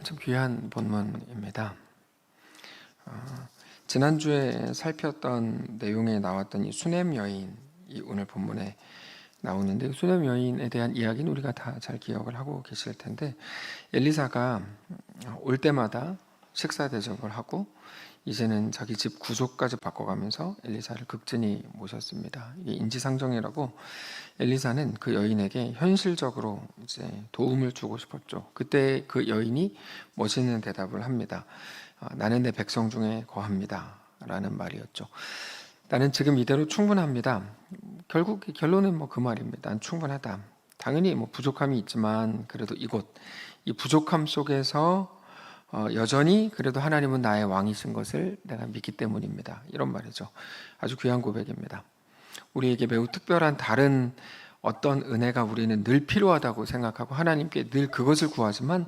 참 귀한 본문입니다. 지난주에 살폈던 내용에 나왔던 이 수넴 여인이 오늘 본문에 나오는데, 수넴 여인에 대한 이야기는 우리가 다 잘 기억을 하고 계실 텐데, 엘리사가 올 때마다 식사 대접을 하고 이제는 자기 집 구조까지 바꿔가면서 엘리사를 극진히 모셨습니다. 이게 인지상정이라고, 엘리사는 그 여인에게 현실적으로 이제 도움을 주고 싶었죠. 그때 그 여인이 멋있는 대답을 합니다. 나는 내 백성 중에 거합니다 라는 말이었죠. 나는 지금 이대로 충분합니다. 결국 결론은 그 말입니다. 난 충분하다. 당연히 부족함이 있지만 그래도 이 부족함 속에서 여전히 그래도 하나님은 나의 왕이신 것을 내가 믿기 때문입니다. 이런 말이죠. 아주 귀한 고백입니다. 우리에게 매우 특별한 다른 어떤 은혜가 우리는 늘 필요하다고 생각하고 하나님께 늘 그것을 구하지만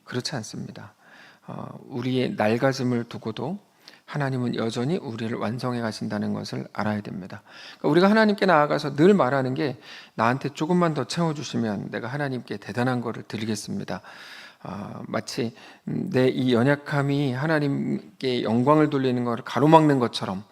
그렇지 않습니다. 우리의 낡아짐을 두고도 하나님은 여전히 우리를 완성해 가신다는 것을 알아야 됩니다. 그러니까 우리가 하나님께 나아가서 늘 말하는 게, 나한테 조금만 더 채워주시면 내가 하나님께 대단한 것을 드리겠습니다. 마치 내 이 연약함이 하나님께 영광을 돌리는 것을 가로막는 것처럼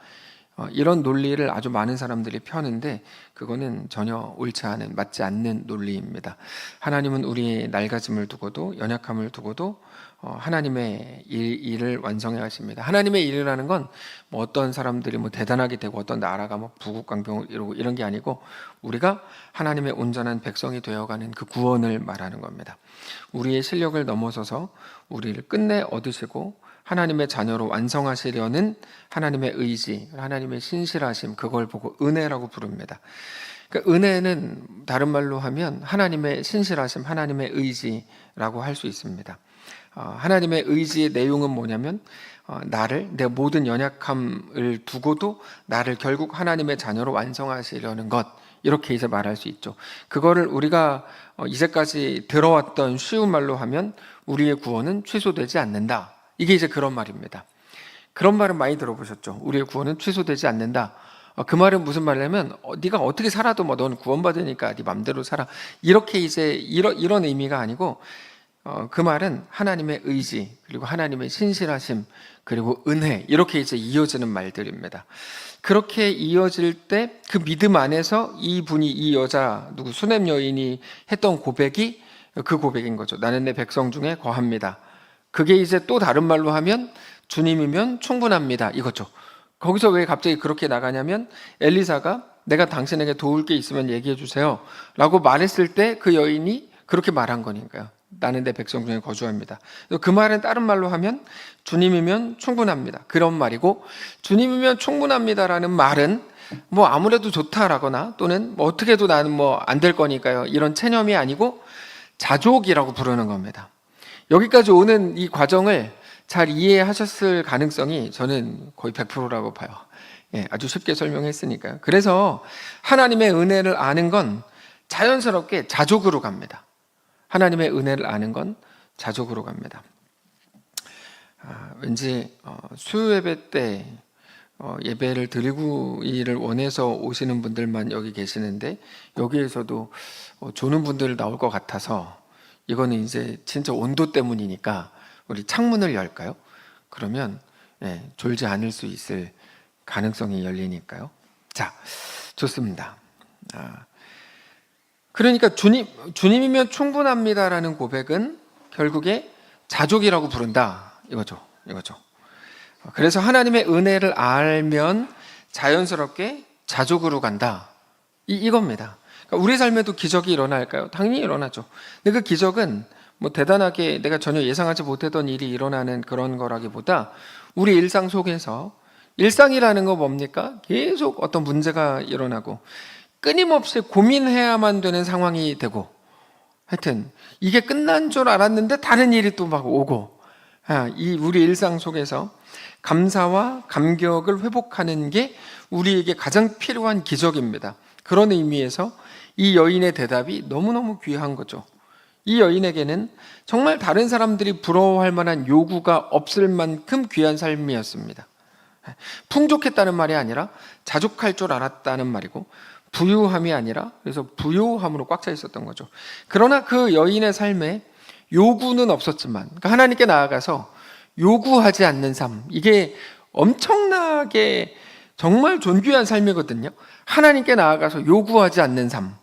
이런 논리를 아주 많은 사람들이 펴는데, 그거는 전혀 옳지 않은, 맞지 않는 논리입니다. 하나님은 우리의 낡아짐을 두고도, 연약함을 두고도 하나님의 일을 완성해 가십니다. 하나님의 일이라는 건 어떤 사람들이 대단하게 되고 어떤 나라가 부국강병을 이루고 이런 게 아니고, 우리가 하나님의 온전한 백성이 되어가는 그 구원을 말하는 겁니다. 우리의 실력을 넘어서서 우리를 끝내 얻으시고 하나님의 자녀로 완성하시려는 하나님의 의지, 하나님의 신실하심, 그걸 보고 은혜라고 부릅니다. 그러니까 은혜는 다른 말로 하면 하나님의 신실하심, 하나님의 의지라고 할 수 있습니다. 하나님의 의지의 내용은 뭐냐면, 나를, 내 모든 연약함을 두고도 나를 결국 하나님의 자녀로 완성하시려는 것, 이렇게 이제 말할 수 있죠. 그거를 우리가 이제까지 들어왔던 쉬운 말로 하면 우리의 구원은 취소되지 않는다, 이게 이제 그런 말입니다. 그런 말은 많이 들어보셨죠. 우리의 구원은 취소되지 않는다. 그 말은 무슨 말이냐면, 네가 어떻게 살아도 너는 구원받으니까 네 맘대로 살아, 이렇게 이제 이런 의미가 아니고, 그 말은 하나님의 의지, 그리고 하나님의 신실하심, 그리고 은혜, 이렇게 이제 이어지는 말들입니다. 그렇게 이어질 때 그 믿음 안에서 이 여자 수넴 여인이 했던 고백이 그 고백인 거죠. 나는 내 백성 중에 거합니다. 그게 이제 또 다른 말로 하면 주님이면 충분합니다, 이거죠. 거기서 왜 갑자기 그렇게 나가냐면, 엘리사가 내가 당신에게 도울 게 있으면 얘기해 주세요 라고 말했을 때 그 여인이 그렇게 말한 거니까요. 나는 내 백성 중에 거주합니다. 그 말은 다른 말로 하면 주님이면 충분합니다, 그런 말이고, 주님이면 충분합니다라는 말은 아무래도 좋다라거나 또는 어떻게 해도 나는 안 될 거니까요, 이런 체념이 아니고 자족이라고 부르는 겁니다. 여기까지 오는 이 과정을 잘 이해하셨을 가능성이 저는 거의 100%라고 봐요. 아주 쉽게 설명했으니까요. 그래서 하나님의 은혜를 아는 건 자연스럽게 자족으로 갑니다. 하나님의 은혜를 아는 건 자족으로 갑니다. 왠지 수요예배 때 예배를 드리기를 원해서 오시는 분들만 여기 계시는데, 여기에서도 조는 분들 나올 것 같아서, 이거는 이제 진짜 온도 때문이니까 우리 창문을 열까요? 그러면 졸지 않을 수 있을 가능성이 열리니까요. 자, 좋습니다. 그러니까 주님이면 충분합니다라는 고백은 결국에 자족이라고 부른다, 이거죠. 그래서 하나님의 은혜를 알면 자연스럽게 자족으로 간다, 이겁니다. 그러니까 우리 삶에도 기적이 일어날까요? 당연히 일어나죠. 근데 그 기적은 대단하게 내가 전혀 예상하지 못했던 일이 일어나는 그런 거라기보다, 우리 일상 속에서, 일상이라는 거 뭡니까? 계속 어떤 문제가 일어나고 끊임없이 고민해야만 되는 상황이 되고, 하여튼 이게 끝난 줄 알았는데 다른 일이 또 오고, 이 우리 일상 속에서 감사와 감격을 회복하는 게 우리에게 가장 필요한 기적입니다. 그런 의미에서 이 여인의 대답이 너무너무 귀한 거죠. 이 여인에게는 정말 다른 사람들이 부러워할 만한 요구가 없을 만큼 귀한 삶이었습니다. 풍족했다는 말이 아니라 자족할 줄 알았다는 말이고, 부유함이 아니라 그래서 부요함으로 꽉 차 있었던 거죠. 그러나 그 여인의 삶에 요구는 없었지만, 그러니까 하나님께 나아가서 요구하지 않는 삶, 이게 엄청나게 정말 존귀한 삶이거든요. 하나님께 나아가서 요구하지 않는 삶.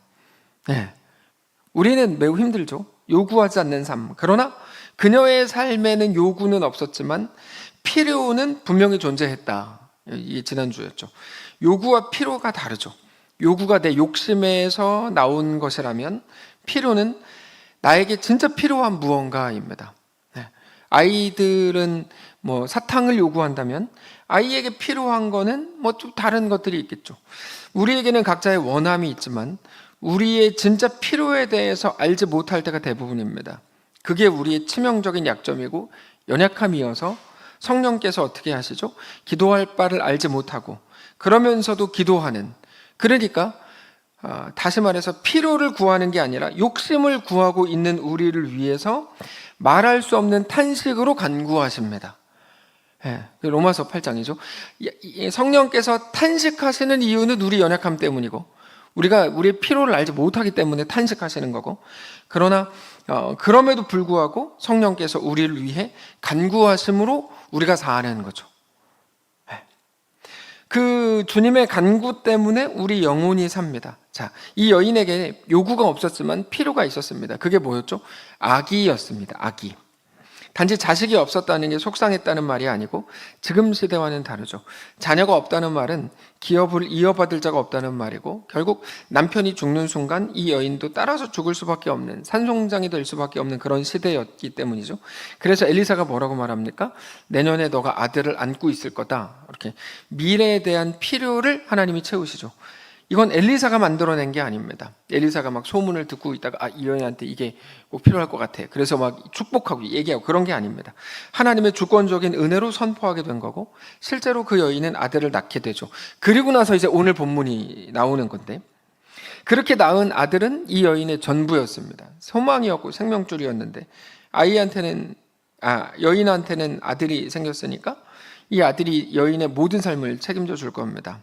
네. 우리는 매우 힘들죠. 요구하지 않는 삶. 그러나 그녀의 삶에는 요구는 없었지만 필요는 분명히 존재했다. 이게 지난주였죠. 요구와 필요가 다르죠. 요구가 내 욕심에서 나온 것이라면 필요는 나에게 진짜 필요한 무언가입니다. 네. 아이들은 뭐 사탕을 요구한다면 아이에게 필요한 거는 뭐 또 다른 것들이 있겠죠. 우리에게는 각자의 원함이 있지만 우리의 진짜 필요에 대해서 알지 못할 때가 대부분입니다. 그게 우리의 치명적인 약점이고 연약함이어서 성령께서 어떻게 하시죠? 기도할 바를 알지 못하고 그러면서도 기도하는, 그러니까 다시 말해서 필요를 구하는 게 아니라 욕심을 구하고 있는 우리를 위해서 말할 수 없는 탄식으로 간구하십니다. 예, 로마서 8장이죠. 성령께서 탄식하시는 이유는 우리 연약함 때문이고 우리가 우리의 필요를 알지 못하기 때문에 탄식하시는 거고, 그러나 그럼에도 불구하고 성령께서 우리를 위해 간구하심으로 우리가 사는 거죠. 예. 그 주님의 간구 때문에 우리 영혼이 삽니다. 자, 이 여인에게 요구가 없었지만 필요가 있었습니다. 그게 뭐였죠? 아기였습니다. 아기. 단지 자식이 없었다는 게 속상했다는 말이 아니고 지금 시대와는 다르죠. 자녀가 없다는 말은 기업을 이어받을 자가 없다는 말이고 결국 남편이 죽는 순간 이 여인도 따라서 죽을 수밖에 없는, 산송장이 될 수밖에 없는 그런 시대였기 때문이죠. 그래서 엘리사가 뭐라고 말합니까? 내년에 너가 아들을 안고 있을 거다. 이렇게 미래에 대한 필요를 하나님이 채우시죠. 이건 엘리사가 만들어낸 게 아닙니다. 엘리사가 막 소문을 듣고 있다가 이 여인한테 이게 꼭 필요할 것 같아. 그래서 막 축복하고 얘기하고 그런 게 아닙니다. 하나님의 주권적인 은혜로 선포하게 된 거고 실제로 그 여인은 아들을 낳게 되죠. 그리고 나서 이제 오늘 본문이 나오는 건데, 그렇게 낳은 아들은 이 여인의 전부였습니다. 소망이었고 생명줄이었는데 여인한테는 아들이 생겼으니까 이 아들이 여인의 모든 삶을 책임져 줄 겁니다.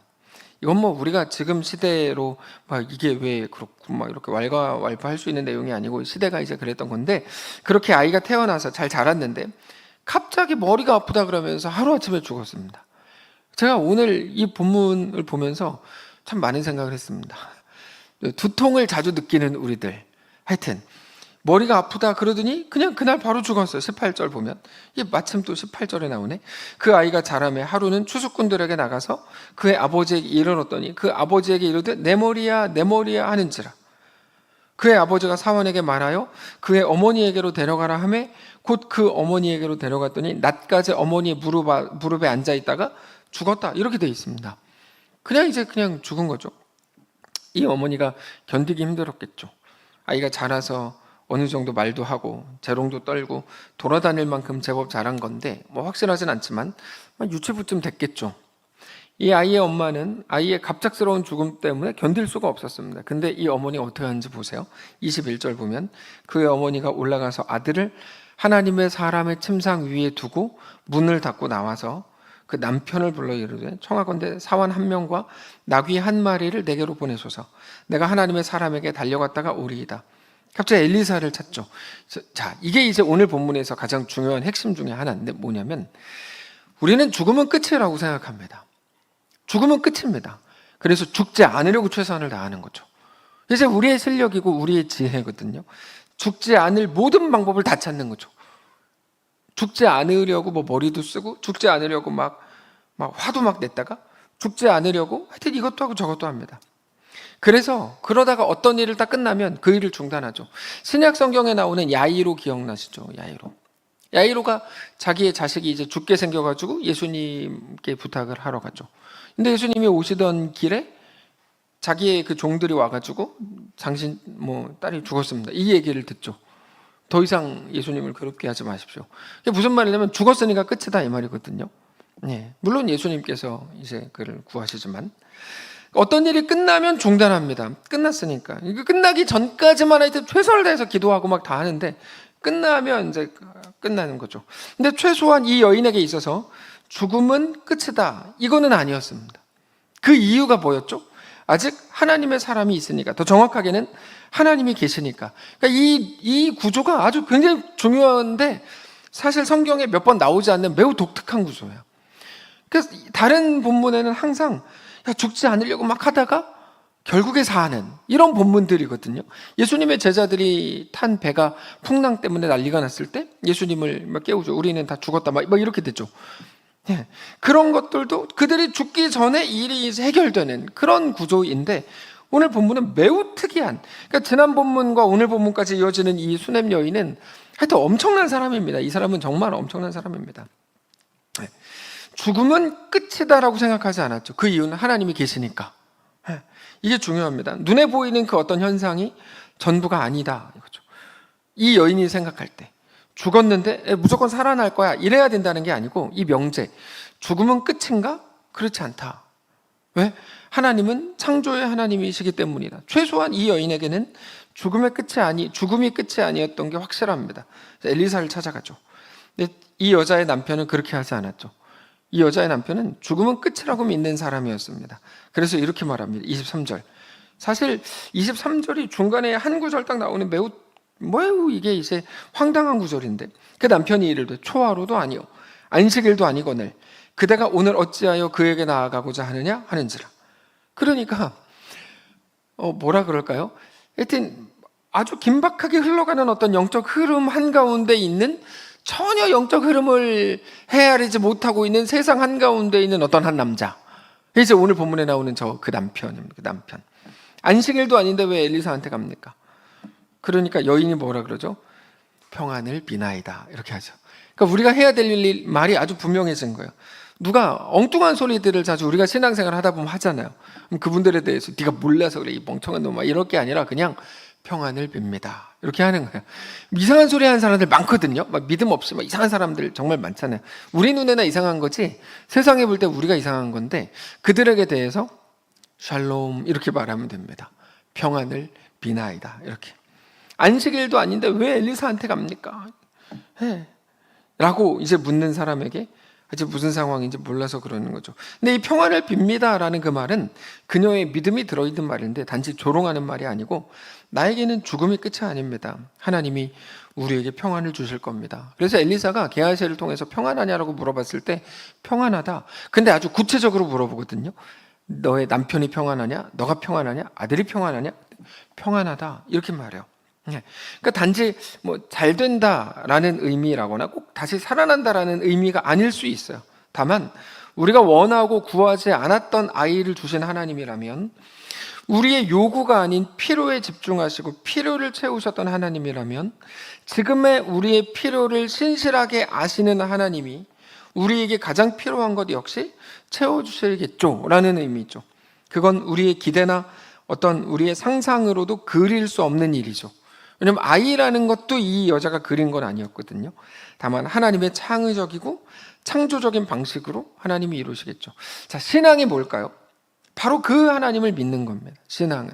이건 뭐 우리가 지금 시대로 막 이게 왜 그렇고 막 이렇게 왈가왈부할 수 있는 내용이 아니고 시대가 이제 그랬던 건데, 그렇게 아이가 태어나서 잘 자랐는데 갑자기 머리가 아프다 그러면서 하루아침에 죽었습니다. 제가 오늘 이 본문을 보면서 참 많은 생각을 했습니다. 두통을 자주 느끼는 우리들, 하여튼 머리가 아프다 그러더니 그냥 그날 바로 죽었어요. 18절 보면 이게 마침 또 18절에 나오네. 그 아이가 자라매 하루는 추수꾼들에게 나가서 그의 아버지에게 이르렀더니 그 아버지에게 이르되 내 머리야 내 머리야 하는지라. 그의 아버지가 사원에게 말하여 그의 어머니에게로 데려가라 하매 곧 그 어머니에게로 데려갔더니 낮까지 어머니의 무릎에 앉아 있다가 죽었다. 이렇게 되어 있습니다. 그냥 죽은 거죠. 이 어머니가 견디기 힘들었겠죠. 아이가 자라서 어느 정도 말도 하고 재롱도 떨고 돌아다닐 만큼 제법 자란 건데 뭐 확실하진 않지만 유치부쯤 됐겠죠. 이 아이의 엄마는 아이의 갑작스러운 죽음 때문에 견딜 수가 없었습니다. 근데 이 어머니가 어떻게 하는지 보세요. 21절 보면 그의 어머니가 올라가서 아들을 하나님의 사람의 침상 위에 두고 문을 닫고 나와서 그 남편을 불러 이르되 청하건대 사원 한 명과 나귀 한 마리를 내게로 보내소서. 내가 하나님의 사람에게 달려갔다가 오리이다. 갑자기 엘리사를 찾죠. 자, 이게 이제 오늘 본문에서 가장 중요한 핵심 중에 하나인데 뭐냐면 우리는 죽으면 끝이라고 생각합니다. 죽으면 끝입니다. 그래서 죽지 않으려고 최선을 다하는 거죠. 이제 우리의 실력이고 우리의 지혜거든요. 죽지 않을 모든 방법을 다 찾는 거죠. 죽지 않으려고 뭐 머리도 쓰고 죽지 않으려고 막 화도 막 냈다가 죽지 않으려고 하여튼 이것도 하고 저것도 합니다. 그래서 그러다가 어떤 일을 다 끝나면 그 일을 중단하죠. 신약 성경에 나오는 야이로 기억나시죠? 야이로가 자기의 자식이 이제 죽게 생겨가지고 예수님께 부탁을 하러 갔죠. 근데 예수님이 오시던 길에 자기의 그 종들이 와가지고 당신 딸이 죽었습니다. 이 얘기를 듣죠. 더 이상 예수님을 괴롭게 하지 마십시오. 이게 무슨 말이냐면 죽었으니까 끝이다 이 말이거든요. 네, 물론 예수님께서 이제 그를 구하시지만 어떤 일이 끝나면 중단합니다. 끝났으니까. 이거 끝나기 전까지만 하여튼 최선을 다해서 기도하고 막 다 하는데 끝나면 이제 끝나는 거죠. 근데 최소한 이 여인에게 있어서 죽음은 끝이다. 이거는 아니었습니다. 그 이유가 뭐였죠? 아직 하나님의 사람이 있으니까, 더 정확하게는 하나님이 계시니까. 그러니까 이 구조가 아주 굉장히 중요한데 사실 성경에 몇 번 나오지 않는 매우 독특한 구조예요. 그래서 다른 본문에는 항상 죽지 않으려고 막 하다가 결국에 사는 이런 본문들이거든요. 예수님의 제자들이 탄 배가 풍랑 때문에 난리가 났을 때 예수님을 막 깨우죠. 우리는 다 죽었다 막 이렇게 됐죠. 예, 그런 것들도 그들이 죽기 전에 일이 해결되는 그런 구조인데 오늘 본문은 매우 특이한, 그러니까 지난 본문과 오늘 본문까지 이어지는 이 수넴 여인은 하여튼 엄청난 사람입니다. 이 사람은 정말 엄청난 사람입니다. 예, 죽음은 끝이다라고 생각하지 않았죠. 그 이유는 하나님이 계시니까. 예, 이게 중요합니다. 눈에 보이는 그 어떤 현상이 전부가 아니다 이거죠. 이 여인이 생각할 때 죽었는데 무조건 살아날 거야 이래야 된다는 게 아니고, 이 명제 죽음은 끝인가? 그렇지 않다. 왜? 하나님은 창조의 하나님이시기 때문이다. 최소한 이 여인에게는 죽음이 끝이 아니었던 게 확실합니다. 엘리사를 찾아가죠. 근데 이 여자의 남편은 그렇게 하지 않았죠. 이 여자의 남편은 죽음은 끝이라고 믿는 사람이었습니다. 그래서 이렇게 말합니다. 23절. 사실 23절이 중간에 한 구절 딱 나오는 매우 이게 이제 황당한 구절인데, 그 남편이 이르되 초하루도 아니요 안식일도 아니거늘 그대가 오늘 어찌하여 그에게 나아가고자 하느냐 하는지라. 그러니까 뭐라 그럴까요? 하여튼 아주 긴박하게 흘러가는 어떤 영적 흐름 한가운데 있는, 전혀 영적 흐름을 헤아리지 못하고 있는 세상 한가운데 있는 어떤 한 남자. 이제 오늘 본문에 나오는 그 남편입니다. 그 남편. 안식일도 아닌데 왜 엘리사한테 갑니까? 그러니까 여인이 뭐라 그러죠? 평안을 비나이다 이렇게 하죠. 그러니까 우리가 해야 될 말이 아주 분명해진 거예요. 누가 엉뚱한 소리들을 자주 우리가 신앙생활 하다 보면 하잖아요. 그럼 그분들에 대해서 네가 몰라서 그래 이 멍청한 놈아 이럴 게 아니라 그냥 평안을 빕니다 이렇게 하는 거예요. 이상한 소리 하는 사람들 많거든요. 막 믿음 없이 막 이상한 사람들 정말 많잖아요. 우리 눈에나 이상한 거지 세상에 볼 때 우리가 이상한 건데, 그들에게 대해서 샬롬 이렇게 말하면 됩니다. 평안을 비나이다 이렇게. 안식일도 아닌데 왜 엘리사한테 갑니까? 라고 이제 묻는 사람에게 이제 무슨 상황인지 몰라서 그러는 거죠. 근데 이 평안을 빕니다라는 그 말은 그녀의 믿음이 들어있는 말인데 단지 조롱하는 말이 아니고, 나에게는 죽음이 끝이 아닙니다. 하나님이 우리에게 평안을 주실 겁니다. 그래서 엘리사가 게하시를 통해서 평안하냐라고 물어봤을 때 평안하다. 근데 아주 구체적으로 물어보거든요. 너의 남편이 평안하냐? 너가 평안하냐? 아들이 평안하냐? 평안하다 이렇게 말해요. 그러니까 단지 잘 된다라는 의미라거나 꼭 다시 살아난다라는 의미가 아닐 수 있어요. 다만 우리가 원하고 구하지 않았던 아이를 주신 하나님이라면, 우리의 요구가 아닌 필요에 집중하시고 필요를 채우셨던 하나님이라면, 지금의 우리의 필요를 신실하게 아시는 하나님이 우리에게 가장 필요한 것 역시 채워주시겠죠 라는 의미죠. 그건 우리의 기대나 어떤 우리의 상상으로도 그릴 수 없는 일이죠. 왜냐하면 아이라는 것도 이 여자가 그린 건 아니었거든요. 다만 하나님의 창의적이고 창조적인 방식으로 하나님이 이루시겠죠. 자, 신앙이 뭘까요? 바로 그 하나님을 믿는 겁니다. 신앙은.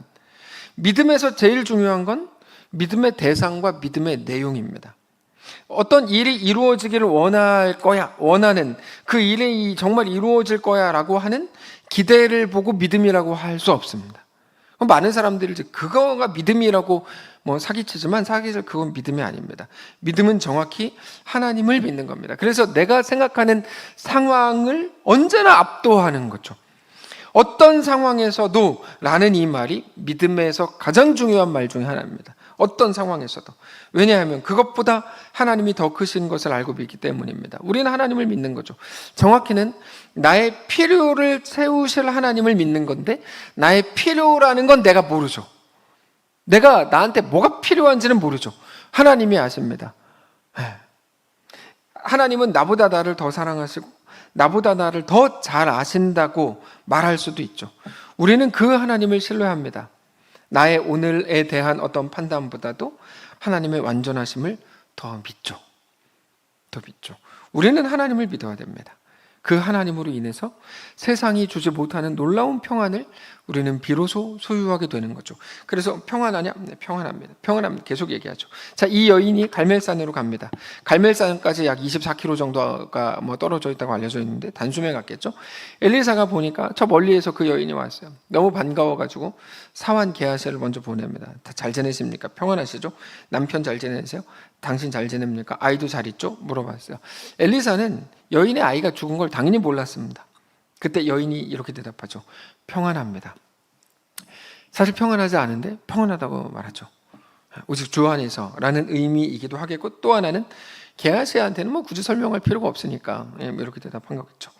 믿음에서 제일 중요한 건 믿음의 대상과 믿음의 내용입니다. 어떤 일이 이루어지기를 원할 거야, 원하는 그 일이 정말 이루어질 거야 라고 하는 기대를 보고 믿음이라고 할 수 없습니다. 많은 사람들이 이제 그거가 믿음이라고 사기치지만 사실 그건 믿음이 아닙니다. 믿음은 정확히 하나님을 믿는 겁니다. 그래서 내가 생각하는 상황을 언제나 압도하는 거죠. 어떤 상황에서도 라는 이 말이 믿음에서 가장 중요한 말 중에 하나입니다. 어떤 상황에서도. 왜냐하면 그것보다 하나님이 더 크신 것을 알고 믿기 때문입니다. 우리는 하나님을 믿는 거죠. 정확히는 나의 필요를 채우실 하나님을 믿는 건데, 나의 필요라는 건 내가 모르죠. 내가 나한테 뭐가 필요한지는 모르죠. 하나님이 아십니다. 하나님은 나보다 나를 더 사랑하시고 나보다 나를 더 잘 아신다고 말할 수도 있죠. 우리는 그 하나님을 신뢰합니다. 나의 오늘에 대한 어떤 판단보다도 하나님의 완전하심을 더 믿죠. 더 믿죠. 우리는 하나님을 믿어야 됩니다. 그 하나님으로 인해서 세상이 주지 못하는 놀라운 평안을 우리는 비로소 소유하게 되는 거죠. 그래서 평안하냐? 네, 평안합니다. 평안합니다. 계속 얘기하죠. 자, 이 여인이 갈멜산으로 갑니다. 갈멜산까지 약 24km 정도가 떨어져 있다고 알려져 있는데 단숨에 갔겠죠. 엘리사가 보니까 저 멀리에서 그 여인이 왔어요. 너무 반가워가지고 사환 게하시를 먼저 보냅니다. 다 잘 지내십니까? 평안하시죠? 남편 잘 지내세요? 당신 잘 지냅니까? 아이도 잘 있죠? 물어봤어요. 엘리사는 여인의 아이가 죽은 걸 당연히 몰랐습니다. 그때 여인이 이렇게 대답하죠. 평안합니다. 사실 평안하지 않은데 평안하다고 말하죠. 오직 주 안에서 라는 의미이기도 하겠고, 또 하나는 게하시한테는 굳이 설명할 필요가 없으니까 이렇게 대답한 거겠죠.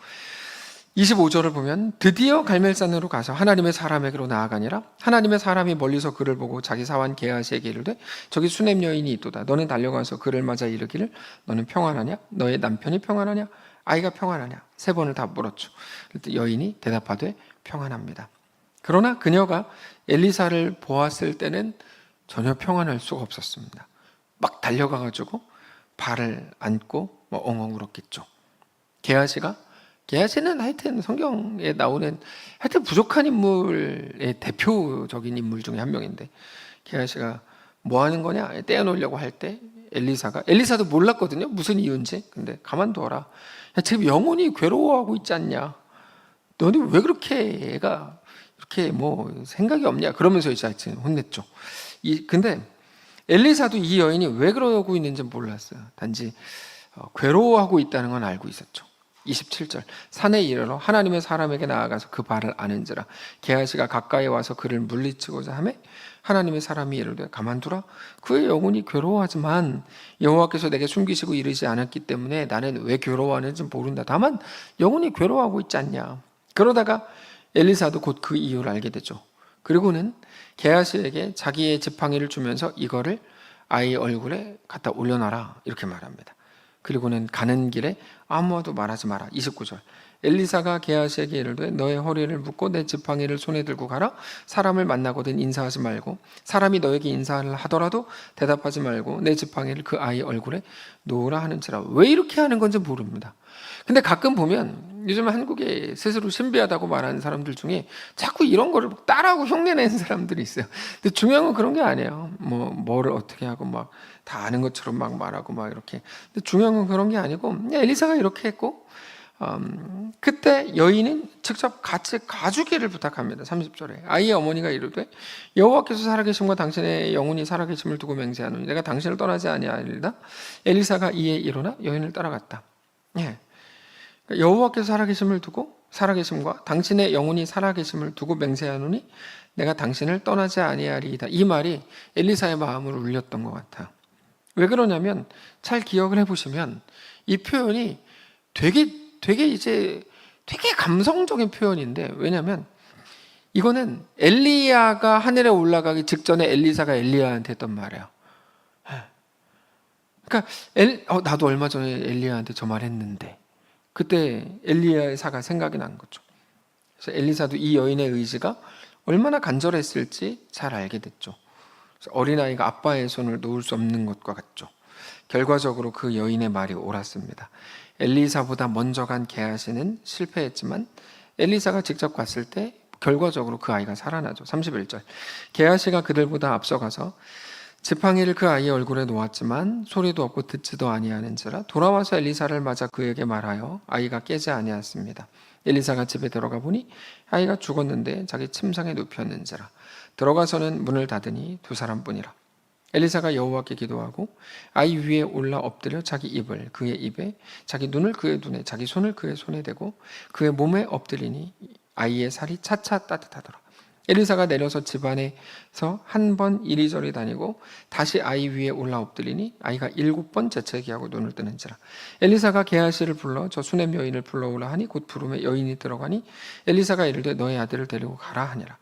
25절을 보면 드디어 갈멜산으로 가서 하나님의 사람에게로 나아가니라. 하나님의 사람이 멀리서 그를 보고 자기 사환 게하시에게 이르되 저기 수냄 여인이 있도다. 너는 달려가서 그를 맞아 이르기를 너는 평안하냐? 너의 남편이 평안하냐? 아이가 평안하냐? 3번을 다 물었죠. 여인이 대답하되 평안합니다. 그러나 그녀가 엘리사를 보았을 때는 전혀 평안할 수가 없었습니다. 막 달려가가지고 발을 안고 엉엉 울었겠죠. 게하시는 하여튼 성경에 나오는 하여튼 부족한 인물의 대표적인 인물 중에 한 명인데, 게하시가 뭐 하는 거냐? 떼어놓으려고 할 때 엘리사도 몰랐거든요. 무슨 이유인지. 근데 가만둬라. 지금 영혼이 괴로워하고 있지 않냐? 너는 왜 그렇게 애가 이렇게 생각이 없냐? 그러면서 이제 혼냈죠. 근데 엘리사도 이 여인이 왜 그러고 있는지 몰랐어요. 단지 괴로워하고 있다는 건 알고 있었죠. 27절 산에 이르러 하나님의 사람에게 나아가서 그 발을 아는지라. 게하시가 가까이 와서 그를 물리치고자 하매 하나님의 사람이 이르되 가만두라. 그의 영혼이 괴로워하지만 여호와께서 내게 숨기시고 이르지 않았기 때문에 나는 왜 괴로워하는지 모른다. 다만 영혼이 괴로워하고 있지 않냐. 그러다가 엘리사도 곧 그 이유를 알게 되죠. 그리고는 게하시에게 자기의 지팡이를 주면서 이거를 아이 얼굴에 갖다 올려놔라 이렇게 말합니다. 그리고는 가는 길에 아무와도 말하지 마라. 29절 엘리사가 게하시에게 이르되 너의 허리를 묶고 내 지팡이를 손에 들고 가라. 사람을 만나거든 인사하지 말고 사람이 너에게 인사를 하더라도 대답하지 말고 내 지팡이를 그 아이 얼굴에 놓으라 하는지라. 왜 이렇게 하는 건지 모릅니다. 근데 가끔 보면 요즘 한국에 스스로 신비하다고 말하는 사람들 중에 자꾸 이런 거를 따라하고 흉내내는 사람들이 있어요. 근데 중요한 건 그런 게 아니에요. 뭐를 어떻게 하고 다 아는 것처럼 말하고 이렇게. 근데 중요한 건 그런 게 아니고 엘리사가 이렇게 했고, 그때 여인은 직접 같이 가주기를 부탁합니다. 30절에 아이의 어머니가 이르되 여호와께서 살아계심과 당신의 영혼이 살아계심을 두고 맹세하노니 내가 당신을 떠나지 아니하리이다. 엘리사가 이에 일어나 여인을 따라갔다. 여호와께서 살아계심과 당신의 영혼이 살아계심을 두고 맹세하노니 내가 당신을 떠나지 아니하리이다. 이 말이 엘리사의 마음을 울렸던 것 같아요. 왜 그러냐면 잘 기억을 해보시면 이 표현이 되게 감성적인 표현인데, 왜냐하면 이거는 엘리야가 하늘에 올라가기 직전에 엘리사가 엘리야한테 했던 말이에요. 그러니까 나도 얼마 전에 엘리야한테 저 말 했는데 그때 엘리야의 사가 생각이 난 거죠. 그래서 엘리사도 이 여인의 의지가 얼마나 간절했을지 잘 알게 됐죠. 어린아이가 아빠의 손을 놓을 수 없는 것과 같죠. 결과적으로 그 여인의 말이 옳았습니다. 엘리사보다 먼저 간 게하시는 실패했지만 엘리사가 직접 갔을 때 결과적으로 그 아이가 살아나죠. 31절 게하시가 그들보다 앞서가서 지팡이를 그 아이의 얼굴에 놓았지만 소리도 없고 듣지도 아니하는지라. 돌아와서 엘리사를 맞아 그에게 말하여 아이가 깨지 아니하였습니다. 엘리사가 집에 들어가 보니 아이가 죽었는데 자기 침상에 눕혔는지라. 들어가서는 문을 닫으니 2사람뿐이라. 엘리사가 여호와께 기도하고 아이 위에 올라 엎드려 자기 입을 그의 입에, 자기 눈을 그의 눈에, 자기 손을 그의 손에 대고 그의 몸에 엎드리니 아이의 살이 차차 따뜻하더라. 엘리사가 내려서 집안에서 한 번 이리저리 다니고 다시 아이 위에 올라 엎드리니 아이가 7번 재채기하고 눈을 뜨는지라. 엘리사가 게하시를 불러 저 수냄 여인을 불러오라 하니 곧 부름에 여인이 들어가니 엘리사가 이르되 너의 아들을 데리고 가라 하니라.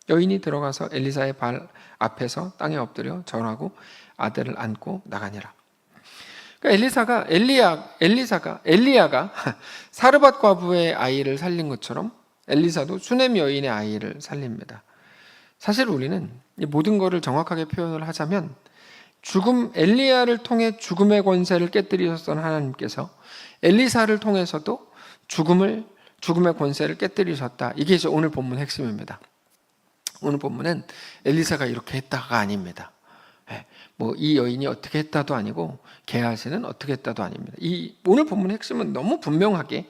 여인이 들어가서 엘리사의 발 앞에서 땅에 엎드려 절하고 아들을 안고 나가니라. 그러니까 엘리야가 사르밧 과부의 아이를 살린 것처럼 엘리사도 수냄 여인의 아이를 살립니다. 사실 우리는 이 모든 것을 정확하게 표현을 하자면 엘리야를 통해 죽음의 권세를 깨뜨리셨던 하나님께서 엘리사를 통해서도 죽음의 권세를 깨뜨리셨다. 이게 이제 오늘 본문 핵심입니다. 오늘 본문은 엘리사가 이렇게 했다가 아닙니다. 뭐 이 여인이 어떻게 했다도 아니고 게하시는 어떻게 했다도 아닙니다. 이 오늘 본문의 핵심은 너무 분명하게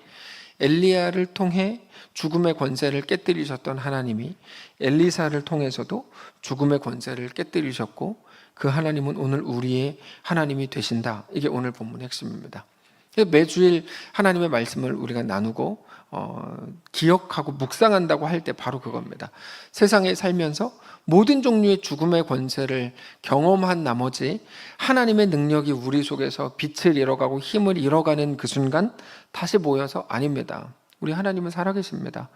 엘리야를 통해 죽음의 권세를 깨뜨리셨던 하나님이 엘리사를 통해서도 죽음의 권세를 깨뜨리셨고, 그 하나님은 오늘 우리의 하나님이 되신다. 이게 오늘 본문의 핵심입니다. 매주일 하나님의 말씀을 우리가 나누고 기억하고 묵상한다고 할 때 바로 그겁니다. 세상에 살면서 모든 종류의 죽음의 권세를 경험한 나머지 하나님의 능력이 우리 속에서 빛을 잃어가고 힘을 잃어가는 그 순간 다시 모여서 아닙니다. 우리 하나님은 살아계십니다.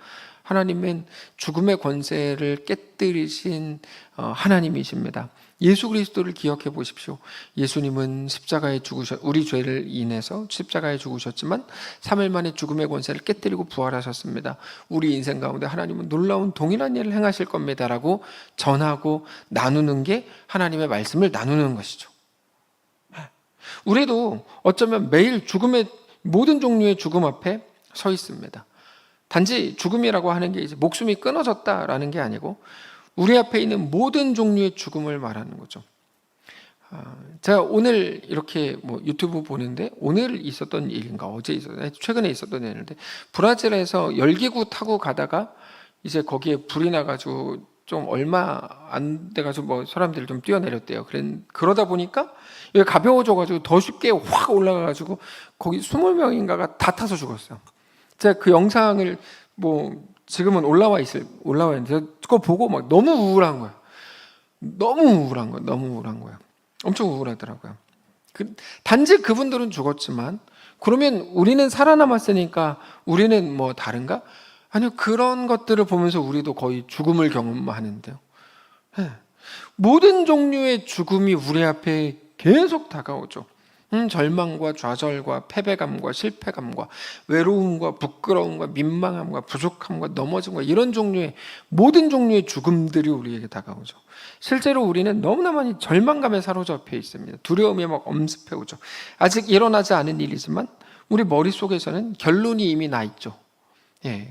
하나님은 죽음의 권세를 깨뜨리신 하나님이십니다. 예수 그리스도를 기억해 보십시오. 예수님은 십자가에 우리 죄를 인해서 십자가에 죽으셨지만 3일 만에 죽음의 권세를 깨뜨리고 부활하셨습니다. 우리 인생 가운데 하나님은 놀라운 동일한 일을 행하실 겁니다라고 전하고 나누는 게 하나님의 말씀을 나누는 것이죠. 우리도 어쩌면 매일 모든 종류의 죽음 앞에 서 있습니다. 단지 죽음이라고 하는 게 이제 목숨이 끊어졌다라는 게 아니고 우리 앞에 있는 모든 종류의 죽음을 말하는 거죠. 제가 오늘 이렇게 유튜브 보는데 오늘 있었던 일인가 최근에 있었던 일인데, 브라질에서 열기구 타고 가다가 이제 거기에 불이 나가지고 좀 얼마 안 돼가지고 사람들이 좀 뛰어내렸대요. 그러다 보니까 이게 가벼워져가지고 더 쉽게 확 올라가가지고 거기 20명인가가 다 타서 죽었어요. 제가 그 영상을 지금은 올라와 있는데 그거 보고 너무 우울한 거야. 너무 우울한 거야. 엄청 우울하더라고요. 단지 그분들은 죽었지만 그러면 우리는 살아남았으니까 우리는 다른가? 아니요, 그런 것들을 보면서 우리도 거의 죽음을 경험하는데요. 모든 종류의 죽음이 우리 앞에 계속 다가오죠. 절망과 좌절과 패배감과 실패감과 외로움과 부끄러움과 민망함과 부족함과 넘어짐과 이런 모든 종류의 죽음들이 우리에게 다가오죠. 실제로 우리는 너무나 많이 절망감에 사로잡혀 있습니다. 두려움이 엄습해 오죠. 아직 일어나지 않은 일이지만 우리 머릿속에서는 결론이 이미 나 있죠.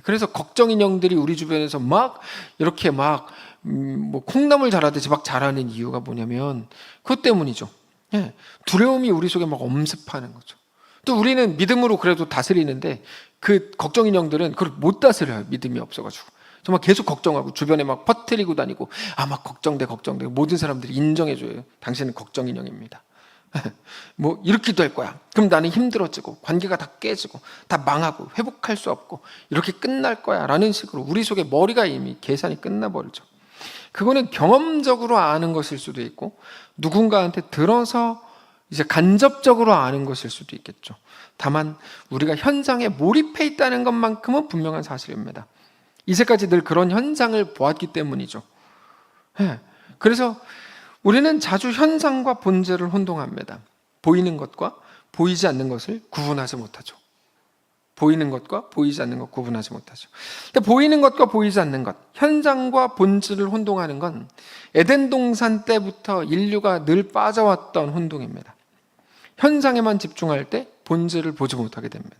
그래서 걱정 인형들이 우리 주변에서 이렇게 콩나물 자라듯이 자라는 이유가 뭐냐면 그것 때문이죠. 두려움이 우리 속에 엄습하는 거죠. 또 우리는 믿음으로 그래도 다스리는데 그 걱정 인형들은 그걸 못 다스려요. 믿음이 없어가지고 정말 계속 걱정하고 주변에 퍼뜨리고 다니고 걱정돼 모든 사람들이 인정해줘요. 당신은 걱정 인형입니다. 이렇게 될 거야. 그럼 나는 힘들어지고 관계가 다 깨지고 다 망하고 회복할 수 없고 이렇게 끝날 거야 라는 식으로 우리 속에 머리가 이미 계산이 끝나버리죠. 그거는 경험적으로 아는 것일 수도 있고 누군가한테 들어서 이제 간접적으로 아는 것일 수도 있겠죠. 다만 우리가 현장에 몰입해 있다는 것만큼은 분명한 사실입니다. 이제까지 늘 그런 현장을 보았기 때문이죠. 그래서 우리는 자주 현상과 본질을 혼동합니다. 보이는 것과 보이지 않는 것을 구분하지 못하죠. 보이는 것과 보이지 않는 것 구분하지 못하죠. 근데 보이는 것과 보이지 않는 것, 현장과 본질을 혼동하는 건 에덴 동산 때부터 인류가 늘 빠져왔던 혼동입니다. 현상에만 집중할 때 본질을 보지 못하게 됩니다.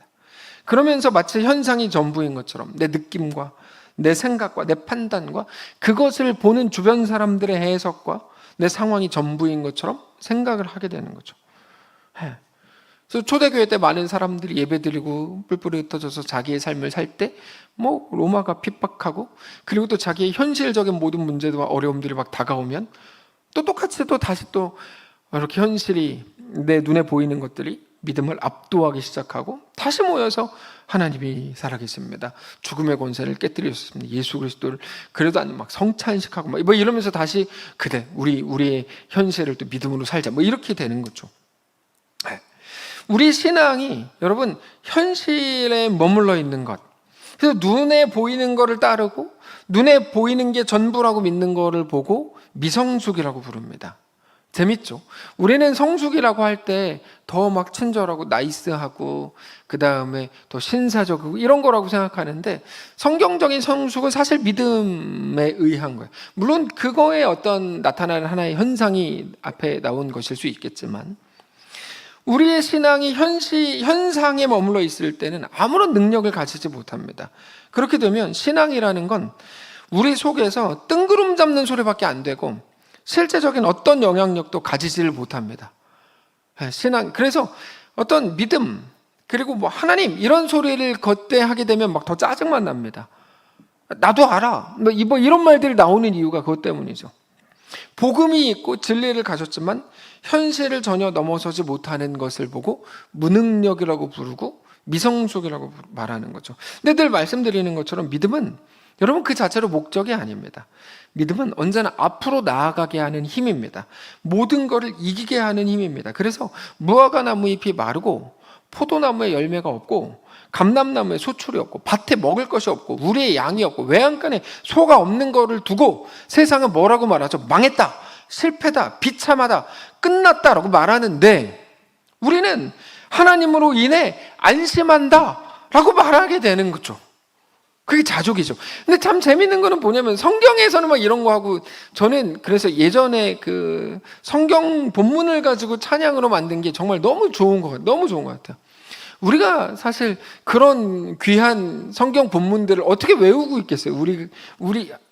그러면서 마치 현상이 전부인 것처럼 내 느낌과 내 생각과 내 판단과 그것을 보는 주변 사람들의 해석과 내 상황이 전부인 것처럼 생각을 하게 되는 거죠. 그래서 초대교회 때 많은 사람들이 예배드리고 뿔뿔이 흩어져서 자기의 삶을 살 때 로마가 핍박하고 그리고 또 자기의 현실적인 모든 문제와 어려움들이 다가오면 또 똑같이 또 다시 또 이렇게 현실이 내 눈에 보이는 것들이 믿음을 압도하기 시작하고 다시 모여서 하나님이 살아계십니다. 죽음의 권세를 깨뜨리셨습니다. 예수 그리스도를 그래도 안 성찬식하고 이러면서 다시 우리의 현실을 또 믿음으로 살자 이렇게 되는 거죠. 우리 신앙이 여러분 현실에 머물러 있는 것. 그래서 눈에 보이는 거를 따르고 눈에 보이는 게 전부라고 믿는 거를 보고 미성숙이라고 부릅니다. 재밌죠? 우리는 성숙이라고 할 때 더 친절하고 나이스하고 그 다음에 더 신사적이고 이런 거라고 생각하는데 성경적인 성숙은 사실 믿음에 의한 거예요. 물론 그거에 어떤 나타나는 하나의 현상이 앞에 나온 것일 수 있겠지만 우리의 신앙이 현상에 머물러 있을 때는 아무런 능력을 가지지 못합니다. 그렇게 되면 신앙이라는 건 우리 속에서 뜬구름 잡는 소리밖에 안 되고 실제적인 어떤 영향력도 가지지를 못합니다. 신앙, 그래서 어떤 믿음, 그리고 뭐 하나님 이런 소리를 겉대하게 되면 막 더 짜증만 납니다. 나도 알아. 뭐 이런 말들이 나오는 이유가 그것 때문이죠. 복음이 있고 진리를 가졌지만 현실을 전혀 넘어서지 못하는 것을 보고 무능력이라고 부르고 미성숙이라고 말하는 거죠. 근데 늘 말씀드리는 것처럼 믿음은 여러분 그 자체로 목적이 아닙니다. 믿음은 언제나 앞으로 나아가게 하는 힘입니다. 모든 것을 이기게 하는 힘입니다. 그래서 무화과 나무 잎이 마르고 포도나무에 열매가 없고 감람나무에 소출이 없고 밭에 먹을 것이 없고 우리의 양이 없고 외양간에 소가 없는 것을 두고 세상은 뭐라고 말하죠? 망했다, 실패다, 비참하다, 끝났다라고 말하는데 우리는 하나님으로 인해 안심한다 라고 말하게 되는 거죠. 그게 자족이죠. 근데 참 재밌는 거는 뭐냐면 성경에서는 막 이런 거 하고 저는 그래서 예전에 그 성경 본문을 가지고 찬양으로 만든 게 정말 너무 좋은 것 같아요. 우리가 사실 그런 귀한 성경 본문들을 어떻게 외우고 있겠어요?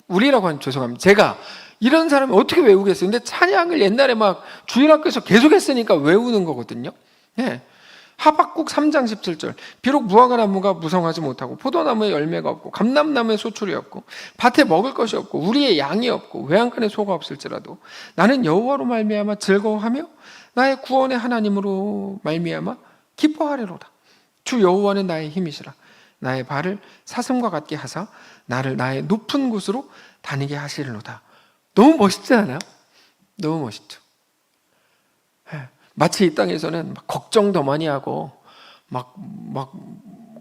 우리라고 하면 죄송합니다. 제가 이런 사람이 어떻게 외우겠어요? 근데 찬양을 옛날에 막 주일학교에서 계속 했으니까 외우는 거거든요. 네. 하박국 3장 17절 비록 무화과 나무가 무성하지 못하고 포도나무에 열매가 없고 감람나무에 소출이 없고 밭에 먹을 것이 없고 우리의 양이 없고 외양간에 소가 없을지라도 나는 여호와로 말미암아 즐거워하며 나의 구원의 하나님으로 말미암아 기뻐하리로다. 주 여호와는 나의 힘이시라. 나의 발을 사슴과 같게 하사 나를 나의 높은 곳으로 다니게 하시리로다. 너무 멋있지 않아요? 너무 멋있죠. 마치 이 땅에서는 막 걱정 더 많이 하고 막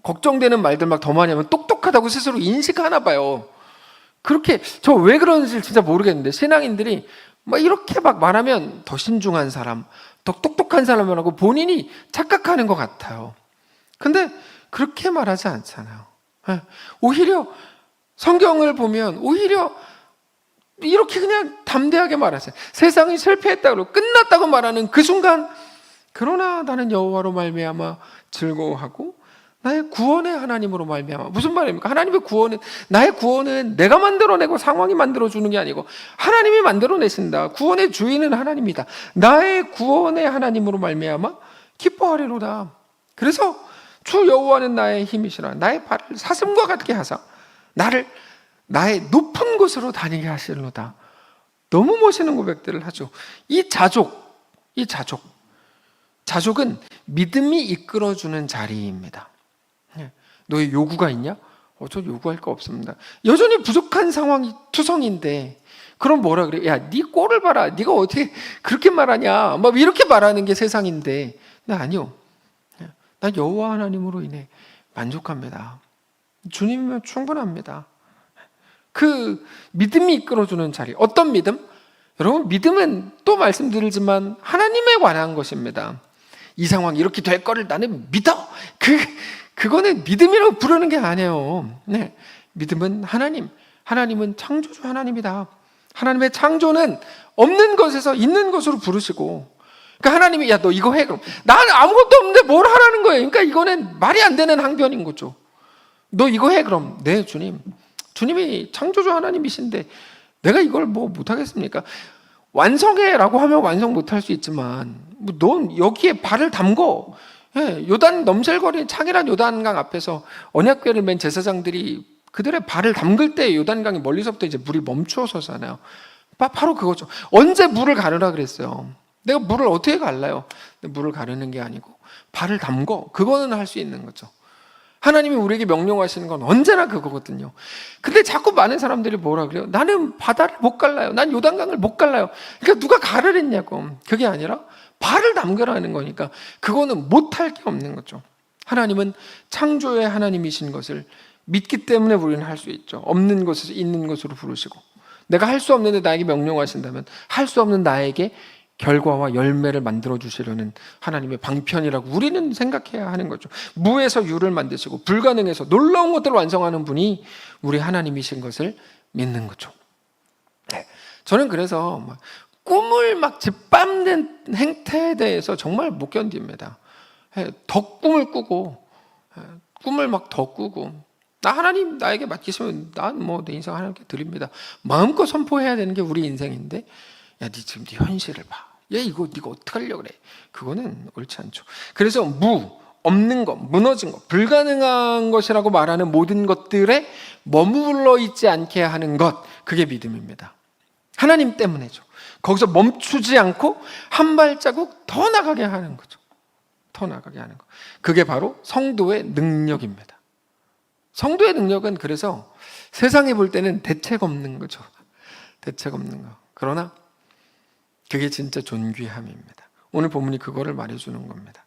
걱정되는 말들 막 더 많이 하면 똑똑하다고 스스로 인식하나 봐요. 그렇게 저 왜 그런지 진짜 모르겠는데 신앙인들이 막 이렇게 막 말하면 더 신중한 사람, 더 똑똑한 사람이라고 본인이 착각하는 것 같아요. 근데 그렇게 말하지 않잖아요. 오히려 성경을 보면 오히려 이렇게 그냥 담대하게 말하세요. 세상이 실패했다고 끝났다고 말하는 그 순간 그러나 나는 여호와로 말미암아 즐거워하고 나의 구원의 하나님으로 말미암아. 무슨 말입니까? 하나님의 구원은 나의 구원은 내가 만들어내고 상황이 만들어주는 게 아니고 하나님이 만들어내신다. 구원의 주인은 하나님이다. 나의 구원의 하나님으로 말미암아 기뻐하리로다. 그래서 주 여호와는 나의 힘이시라. 나의 발을 사슴과 같게 하사 나를 나의 높은 곳으로 다니게 하시리로다. 너무 멋있는 고백들을 하죠. 이 자족은 믿음이 이끌어주는 자리입니다. 너의 요구가 있냐? 저 요구할 거 없습니다. 여전히 부족한 상황이 투성인데 그럼 뭐라 그래? 야, 네 꼴을 봐라. 네가 어떻게 그렇게 말하냐? 막 이렇게 말하는 게 세상인데, 근데 아니요. 난 여호와 하나님으로 인해 만족합니다. 주님이면 충분합니다. 그 믿음이 이끌어주는 자리. 어떤 믿음? 여러분, 믿음은 또 말씀드리지만 하나님에 관한 것입니다. 이 상황이 이렇게 될 거를 나는 믿어. 그거는 믿음이라고 부르는 게 아니에요. 네. 믿음은 하나님은 창조주 하나님이다. 하나님의 창조는 없는 것에서 있는 것으로 부르시고, 그러니까 하나님이 야, 너 이거 해. 그럼 난 아무것도 없는데 뭘 하라는 거예요. 그러니까 이거는 말이 안 되는 항변인 거죠. 너 이거 해. 그럼 네, 주님이 창조주 하나님이신데 내가 이걸 뭐 못하겠습니까? 완성해라고 하면 완성 못할 수 있지만 넌 여기에 발을 담궈. 요단 넘실거리는 창이란 요단강 앞에서 언약궤를 맨 제사장들이 그들의 발을 담글 때 요단강이 멀리서부터 이제 물이 멈추어서잖아요. 바로 그거죠. 언제 물을 가르라 그랬어요. 내가 물을 어떻게 갈라요? 물을 가르는 게 아니고 발을 담궈. 그거는 할 수 있는 거죠. 하나님이 우리에게 명령하시는 건 언제나 그거거든요. 근데 자꾸 많은 사람들이 뭐라 그래요? 나는 바다를 못 갈라요. 난 요단강을 못 갈라요. 그러니까 누가 가르랬냐고. 그게 아니라 발을 담그라는 거니까 그거는 못할 게 없는 거죠. 하나님은 창조의 하나님이신 것을 믿기 때문에 우리는 할 수 있죠. 없는 것에서 있는 것으로 부르시고, 내가 할 수 없는데 나에게 명령하신다면 할 수 없는 나에게 결과와 열매를 만들어 주시려는 하나님의 방편이라고 우리는 생각해야 하는 거죠. 무에서 유를 만드시고 불가능해서 놀라운 것들을 완성하는 분이 우리 하나님이신 것을 믿는 거죠. 저는 그래서 꿈을 막 짓밟는 행태에 대해서 정말 못 견딥니다. 더 꿈을 꾸고 꿈을 막 더 꾸고 나 하나님 나에게 맡기시면 난 뭐 내 인생 하나님께 드립니다. 마음껏 선포해야 되는 게 우리 인생인데, 야, 네 지금 네 현실을 봐. 야, 이거 네가 어떻게 하려고 그래? 그거는 옳지 않죠. 그래서 없는 것, 무너진 것, 불가능한 것이라고 말하는 모든 것들에 머물러 있지 않게 하는 것, 그게 믿음입니다. 하나님 때문에죠. 거기서 멈추지 않고 한 발자국 더 나가게 하는 거죠. 더 나가게 하는 것. 그게 바로 성도의 능력입니다. 성도의 능력은 그래서 세상이 볼 때는 대책 없는 거죠. 대책 없는 거. 그러나 그게 진짜 존귀함입니다. 오늘 본문이 그거를 말해주는 겁니다.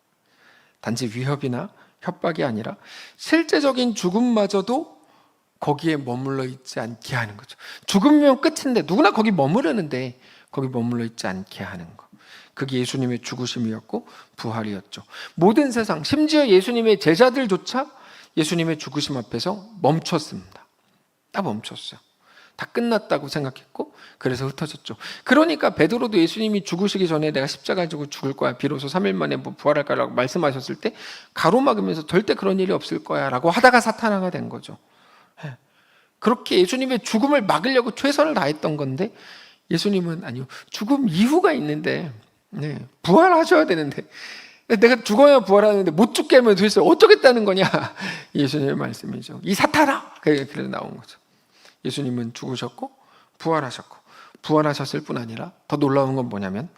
단지 위협이나 협박이 아니라 실제적인 죽음마저도 거기에 머물러 있지 않게 하는 거죠. 죽으면 끝인데 누구나 거기 머무르는데 거기 머물러 있지 않게 하는 것. 그게 예수님의 죽으심이었고 부활이었죠. 모든 세상, 심지어 예수님의 제자들조차 예수님의 죽으심 앞에서 멈췄습니다. 딱 멈췄어요. 다 끝났다고 생각했고 그래서 흩어졌죠. 그러니까 베드로도 예수님이 죽으시기 전에 내가 십자가 지고 죽을 거야, 비로소 3일 만에 부활할 거라고 말씀하셨을 때 가로막으면서 절대 그런 일이 없을 거야 라고 하다가 사탄화가 된 거죠. 그렇게 예수님의 죽음을 막으려고 최선을 다했던 건데, 예수님은 아니요, 죽음 이후가 있는데 부활하셔야 되는데 내가 죽어야 부활하는데 못 죽게 하면 도대체 어쩌겠다는 거냐, 예수님의 말씀이죠. 이 사탄아, 그래서 나온 거죠. 예수님은 죽으셨고 부활하셨고, 부활하셨을 뿐 아니라 더 놀라운 건 뭐냐면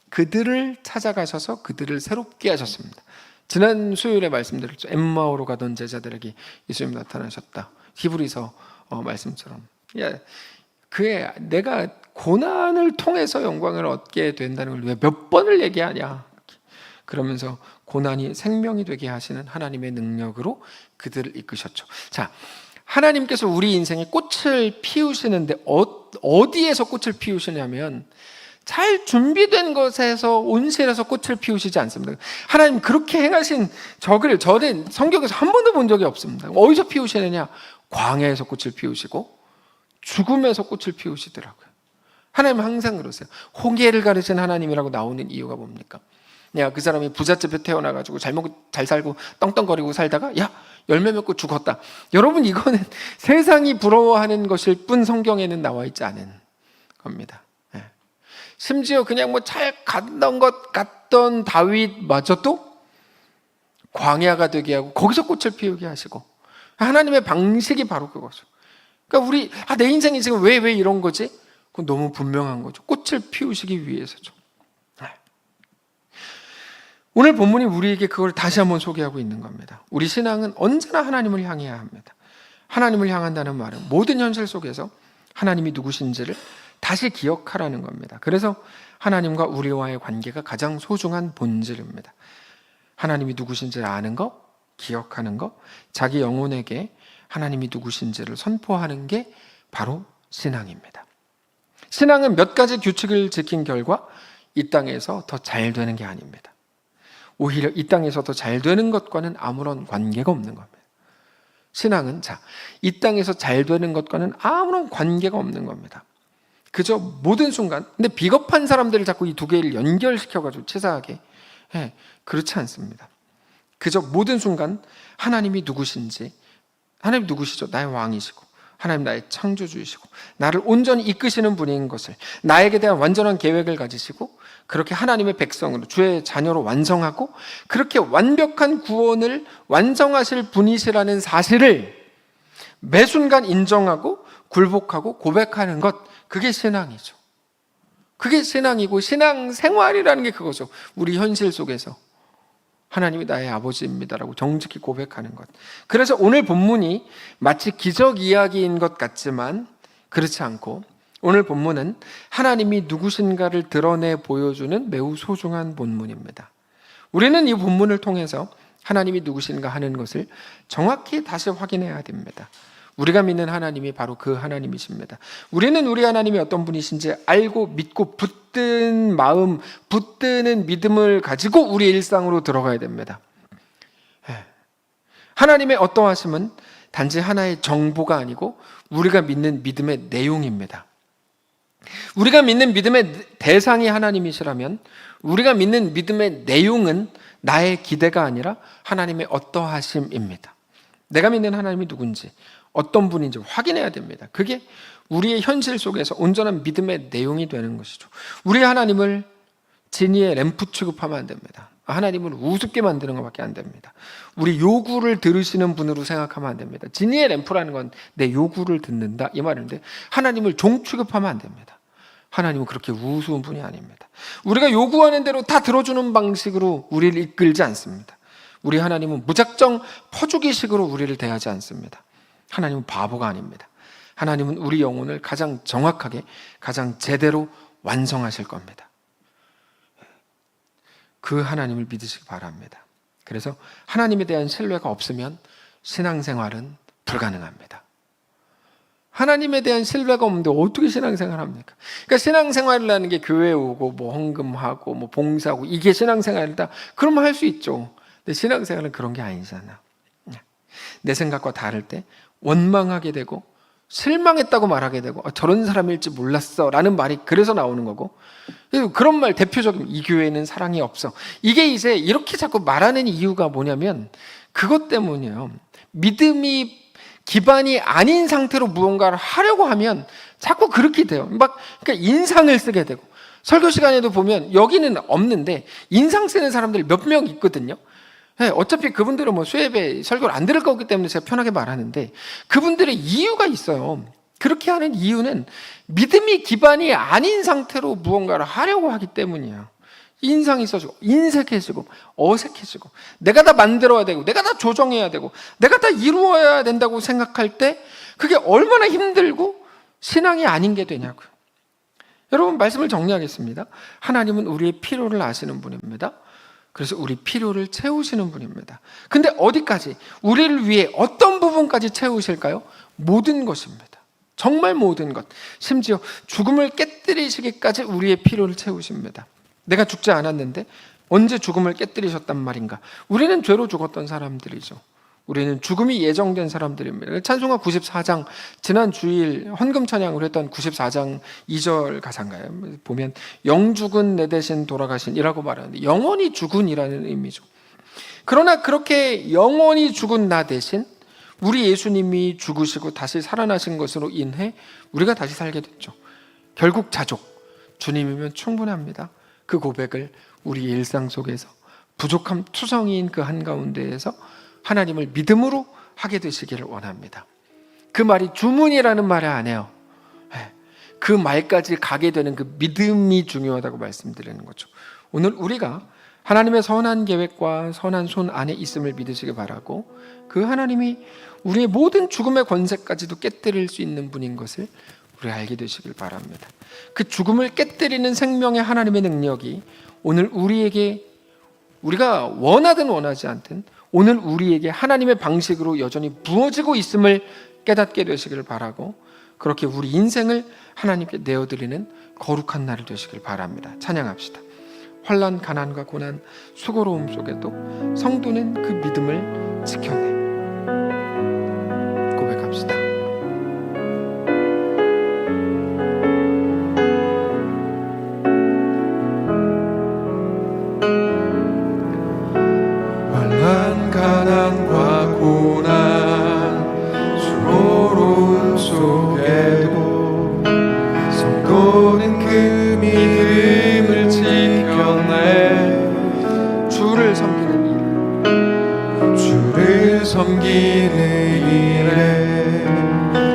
그들을 찾아가셔서 그들을 새롭게 하셨습니다. 지난 수요일에 말씀드렸죠. 엠마오로 가던 제자들에게 예수님 나타나셨다. 히브리서 말씀처럼, 야, 그의 내가 고난을 통해서 영광을 얻게 된다는 걸 왜 몇 번을 얘기하냐. 그러면서 고난이 생명이 되게 하시는 하나님의 능력으로 그들을 이끄셨죠. 자, 하나님께서 우리 인생에 꽃을 피우시는데 어디에서 꽃을 피우시냐면 잘 준비된 것에서, 온실에서 꽃을 피우시지 않습니다. 하나님 그렇게 행하신 적을 저는 성경에서 한 번도 본 적이 없습니다. 어디서 피우시느냐? 광야에서 꽃을 피우시고 죽음에서 꽃을 피우시더라고요. 하나님은 항상 그러세요. 홍해를 가르친 하나님이라고 나오는 이유가 뭡니까? 야, 그 사람이 부잣집에 태어나가지고 잘 먹고 잘 살고 떵떵거리고 살다가 야, 열매 맺고 죽었다. 여러분, 이거는 세상이 부러워하는 것일 뿐 성경에는 나와 있지 않은 겁니다. 심지어 그냥 뭐 잘 갔던 것 같던 다윗마저도 광야가 되게 하고 거기서 꽃을 피우게 하시고, 하나님의 방식이 바로 그거죠. 그러니까 우리 내 인생이 지금 왜 이런 거지? 그건 너무 분명한 거죠. 꽃을 피우시기 위해서죠. 오늘 본문이 우리에게 그걸 다시 한번 소개하고 있는 겁니다. 우리 신앙은 언제나 하나님을 향해야 합니다. 하나님을 향한다는 말은 모든 현실 속에서 하나님이 누구신지를 다시 기억하라는 겁니다. 그래서 하나님과 우리와의 관계가 가장 소중한 본질입니다. 하나님이 누구신지를 아는 것, 기억하는 것, 자기 영혼에게 하나님이 누구신지를 선포하는 게 바로 신앙입니다. 신앙은 몇 가지 규칙을 지킨 결과 이 땅에서 더 잘 되는 게 아닙니다. 오히려 이 땅에서 더 잘 되는 것과는 아무런 관계가 없는 겁니다. 신앙은 이 땅에서 잘 되는 것과는 아무런 관계가 없는 겁니다. 그저 모든 순간, 근데 비겁한 사람들이 자꾸 이 두 개를 연결시켜가지고 치사하게, 그렇지 않습니다. 그저 모든 순간 하나님이 누구신지, 하나님 누구시죠? 나의 왕이시고, 하나님 나의 창조주이시고, 나를 온전히 이끄시는 분인 것을, 나에게 대한 완전한 계획을 가지시고, 그렇게 하나님의 백성으로, 주의 자녀로 완성하고, 그렇게 완벽한 구원을 완성하실 분이시라는 사실을 매 순간 인정하고 굴복하고 고백하는 것, 그게 신앙이죠. 그게 신앙이고, 신앙 생활이라는 게 그거죠. 우리 현실 속에서 하나님이 나의 아버지입니다라고 정직히 고백하는 것. 그래서 오늘 본문이 마치 기적 이야기인 것 같지만 그렇지 않고, 오늘 본문은 하나님이 누구신가를 드러내 보여주는 매우 소중한 본문입니다. 우리는 이 본문을 통해서 하나님이 누구신가 하는 것을 정확히 다시 확인해야 됩니다. 우리가 믿는 하나님이 바로 그 하나님이십니다. 우리는 우리 하나님이 어떤 분이신지 알고 믿고 붙든 마음, 붙드는 믿음을 가지고 우리 일상으로 들어가야 됩니다. 하나님의 어떠하심은 단지 하나의 정보가 아니고 우리가 믿는 믿음의 내용입니다. 우리가 믿는 믿음의 대상이 하나님이시라면 우리가 믿는 믿음의 내용은 나의 기대가 아니라 하나님의 어떠하심입니다. 내가 믿는 하나님이 누군지, 어떤 분인지 확인해야 됩니다. 그게 우리의 현실 속에서 온전한 믿음의 내용이 되는 것이죠. 우리 하나님을 진이의 램프 취급하면 안 됩니다. 하나님을 우습게 만드는 것밖에 안 됩니다. 우리 요구를 들으시는 분으로 생각하면 안 됩니다. 진이의 램프라는 건 내 요구를 듣는다 이 말인데, 하나님을 종 취급하면 안 됩니다. 하나님은 그렇게 우스운 분이 아닙니다. 우리가 요구하는 대로 다 들어주는 방식으로 우리를 이끌지 않습니다. 우리 하나님은 무작정 퍼주기식으로 우리를 대하지 않습니다. 하나님은 바보가 아닙니다. 하나님은 우리 영혼을 가장 정확하게, 가장 제대로 완성하실 겁니다. 그 하나님을 믿으시기 바랍니다. 그래서 하나님에 대한 신뢰가 없으면 신앙생활은 불가능합니다. 하나님에 대한 신뢰가 없는데 어떻게 신앙생활을 합니까? 그러니까 신앙생활이라는 게 교회 오고 뭐 헌금하고 뭐 봉사하고 이게 신앙생활이다. 그러면 할 수 있죠. 근데 신앙생활은 그런 게 아니잖아. 내 생각과 다를 때 원망하게 되고 실망했다고 말하게 되고 저런 사람일지 몰랐어 라는 말이 그래서 나오는 거고, 그런 말 대표적인 이 교회에는 사랑이 없어, 이게 이제 이렇게 자꾸 말하는 이유가 뭐냐면 그것 때문이에요. 믿음이 기반이 아닌 상태로 무언가를 하려고 하면 자꾸 그렇게 돼요. 그러니까 인상을 쓰게 되고, 설교 시간에도 보면 여기는 없는데 인상 쓰는 사람들이 몇 명 있거든요. 어차피 그분들은 뭐 수협에 설교를 안 들을 거기 때문에 제가 편하게 말하는데, 그분들의 이유가 있어요. 그렇게 하는 이유는 믿음이 기반이 아닌 상태로 무언가를 하려고 하기 때문이에요. 인상이 써지고 인색해지고 어색해지고 내가 다 만들어야 되고 내가 다 조정해야 되고 내가 다 이루어야 된다고 생각할 때 그게 얼마나 힘들고 신앙이 아닌 게 되냐고요. 여러분, 말씀을 정리하겠습니다. 하나님은 우리의 필요를 아시는 분입니다. 그래서 우리 필요를 채우시는 분입니다. 근데 어디까지, 우리를 위해 어떤 부분까지 채우실까요? 모든 것입니다. 정말 모든 것, 심지어 죽음을 깨뜨리시기까지 우리의 필요를 채우십니다. 내가 죽지 않았는데 언제 죽음을 깨뜨리셨단 말인가? 우리는 죄로 죽었던 사람들이죠. 우리는 죽음이 예정된 사람들입니다. 찬송가 94장, 지난 주일 헌금 찬양을 했던 94장 2절 가사인가요? 보면 영죽은 내 대신 돌아가신 이라고 말하는데, 영원히 죽은이라는 의미죠. 그러나 그렇게 영원히 죽은 나 대신 우리 예수님이 죽으시고 다시 살아나신 것으로 인해 우리가 다시 살게 됐죠. 결국 자족, 주님이면 충분합니다. 그 고백을 우리 일상 속에서 부족함 투성이인 그 한가운데에서 하나님을 믿음으로 하게 되시기를 원합니다. 그 말이 주문이라는 말을 안 해요. 그 말까지 가게 되는 그 믿음이 중요하다고 말씀드리는 거죠. 오늘 우리가 하나님의 선한 계획과 선한 손 안에 있음을 믿으시기 바라고, 그 하나님이 우리의 모든 죽음의 권세까지도 깨뜨릴 수 있는 분인 것을 우리 알게 되시길 바랍니다. 그 죽음을 깨뜨리는 생명의 하나님의 능력이 오늘 우리에게, 우리가 원하든 원하지 않든 오늘 우리에게 하나님의 방식으로 여전히 부어지고 있음을 깨닫게 되시길 바라고, 그렇게 우리 인생을 하나님께 내어드리는 거룩한 날이 되시길 바랍니다. 찬양합시다. 환난, 가난과 고난, 수고로움 속에도 성도는 그 믿음을 지켜내. 고백합시다. 환난, 가난과 고난, 수고로움 속에도 성도는 그 믿음을 지켜내. 주를 섬기는 일, 주를 섬기는 일에